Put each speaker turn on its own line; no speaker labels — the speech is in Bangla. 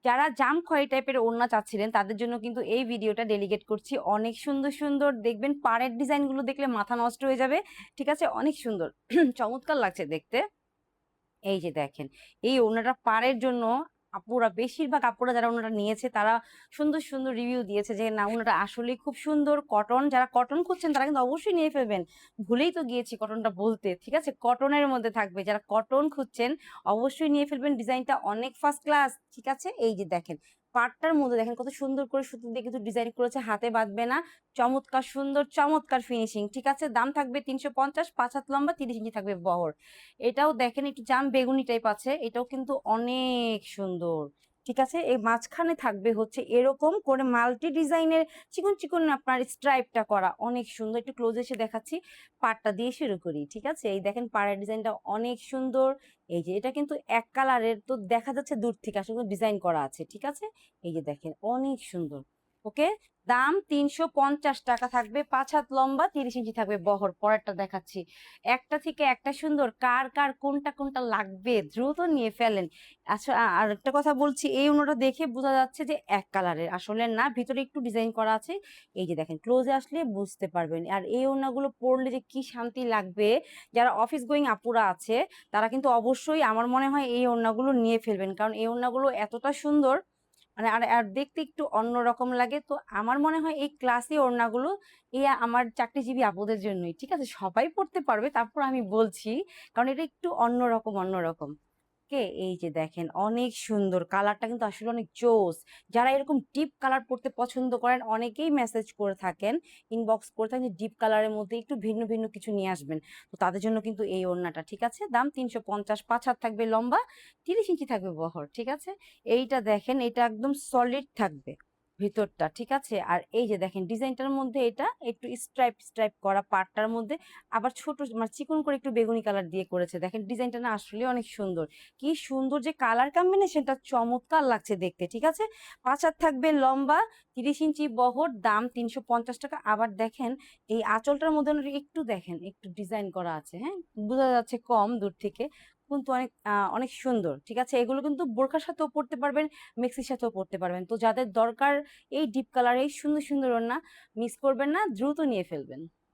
যারা জাম খয়েরি টাইপের ওড়না চাচ্ছিলেন তাদের জন্য কিন্তু এই ভিডিওটা ডেডিকেট করছি। অনেক সুন্দর সুন্দর দেখবেন, পাড়ের ডিজাইন গুলো দেখলে মাথা নষ্ট হয়ে যাবে। ঠিক আছে, অনেক সুন্দর চমৎকার লাগছে দেখতে। এই যে দেখেন, এই ওড়নাটা পাড়ের জন্য আপুরা, বেশিরভাগ আপুরা যারা ওড়নাটা নিয়েছে তারা সুন্দর সুন্দর রিভিউ দিয়েছে যে না, ওড়নাটা আসলেই খুব সুন্দর। কটন, যারা কটন খুঁজছেন তারা কিন্তু অবশ্যই নিয়ে ফেলবেন। ভুলেই তো গিয়েছি কটনটা বলতে, ঠিক আছে, কটনের মধ্যে থাকবে। যারা কটন খুঁজছেন অবশ্যই নিয়ে ফেলবেন, ডিজাইনটা অনেক ফার্স্ট ক্লাস। ঠিক আছে, এই যে দেখেন পাটটার মধ্যে দেখেন কত সুন্দর করে সুতো দিয়ে কিছু ডিজাইন করেছে, হাতে বাঁধবে না, চমৎকার সুন্দর, চমৎকার ফিনিশিং। ঠিক আছে, দাম থাকবে 350, 5 হাত লম্বা, 30 ইঞ্চি থাকবে বহর। এটাও দেখেন একটু জাম বেগুনি টাইপ আছে, এটাও কিন্তু অনেক সুন্দর। ঠিক আছে, এই মাঝখানে থাকবে হচ্ছে এরকম করে মাল্টি ডিজাইনের চিকন চিকন আপনার স্ট্রাইপটা করা, অনেক সুন্দর। একটু ক্লোজ এসে দেখাচ্ছি, পাড়টা দিয়ে শুরু করি। ঠিক আছে, এই দেখেন পাড়ের ডিজাইনটা অনেক সুন্দর। এই যে এটা কিন্তু এক কালারের, তো দেখা যাচ্ছে দূর থেকে আসলে ডিজাইন করা আছে। ঠিক আছে, এই যে দেখেন অনেক সুন্দর। ওকে, দাম 350 টাকা থাকবে, 5 হাত লম্বা, 30 ইঞ্চি থাকবে বহর। পরেরটা দেখাচ্ছি, একটা থেকে একটা সুন্দর। কার কার কোনটা কোনটা লাগবে দ্রুত নিয়ে ফেলেন। আচ্ছা, আর একটা কথা বলছি, এই ওড়নাটা দেখে বোঝা যাচ্ছে যে এক কালারের, আসলে না, ভিতরে একটু ডিজাইন করা আছে। এই যে দেখেন ক্লোজে আসলে বুঝতে পারবেন। আর এই ওড়নাগুলো পরলে যে কি শান্তি লাগবে, যারা অফিস গোয়িং আপুরা আছে তারা কিন্তু অবশ্যই আমার মনে হয় এই ওড়নাগুলো নিয়ে ফেলবেন, কারণ এই ওড়নাগুলো এতটা সুন্দর, মানে আর আর দেখতে একটু অন্যরকম লাগে। তো আমার মনে হয় এই ক্লাসি ওড়নাগুলো এই আমার চাকরিজীবী আপুদের জন্যই। ঠিক আছে, সবাই পড়তে পারবে, তারপর আমি বলছি, কারণ এটা একটু অন্যরকম অন্যরকম। কে, এই যে দেখেন অনেক সুন্দর, কালারটা কিন্তু আসলে অনেক জোস। যারা এরকম ডিপ কালার পড়তে পছন্দ করেন, অনেকেই মেসেজ করে থাকেন, ইনবক্স করে থাকেন যে ডিপ কালারের মধ্যে একটু ভিন্ন ভিন্ন কিছু নিয়ে আসবেন। তো তাদের জন্য কিন্তু এই ওড়নাটা। ঠিক আছে, দাম 350, 5 হাত থাকবে লম্বা, 30 ইঞ্চি থাকবে বহর। ঠিক আছে, এইটা দেখেন, এটা একদম সলিড থাকবে ভিতরটা। ঠিক আছে, আর এই যে দেখেন ডিজাইনটার মধ্যে এটা একটু স্ট্রাইপ স্ট্রাইপ করা, পাটটার মধ্যে আবার ছোট মানে চিকন করে একটু বেগুনি কালার দিয়ে করেছে। দেখেন ডিজাইনটা না আসলে অনেক সুন্দর। কি সুন্দর যে কালার কম্বিনেশনটা, চমৎকার লাগছে দেখতে। ঠিক আছে, 5 হাত থাকবে লম্বা, 30 ইঞ্চি বহর, দাম 350 টাকা। আবার দেখেন এই আঁচলটার মধ্যে একটু দেখেন একটু ডিজাইন করা আছে, হ্যাঁ, বোঝা যাচ্ছে কম দূর থেকে, কিন্তু অনেক অনেক সুন্দর। ঠিক আছে, এগুলো কিন্তু বোরকার সাথেও পড়তে পারবেন, মেক্সির সাথেও পড়তে পারবেন। তো যাদের দরকার এই ডিপ কালার, এই সুন্দর সুন্দর ওড়না, মিস করবেন না, দ্রুত নিয়ে ফেলবেন।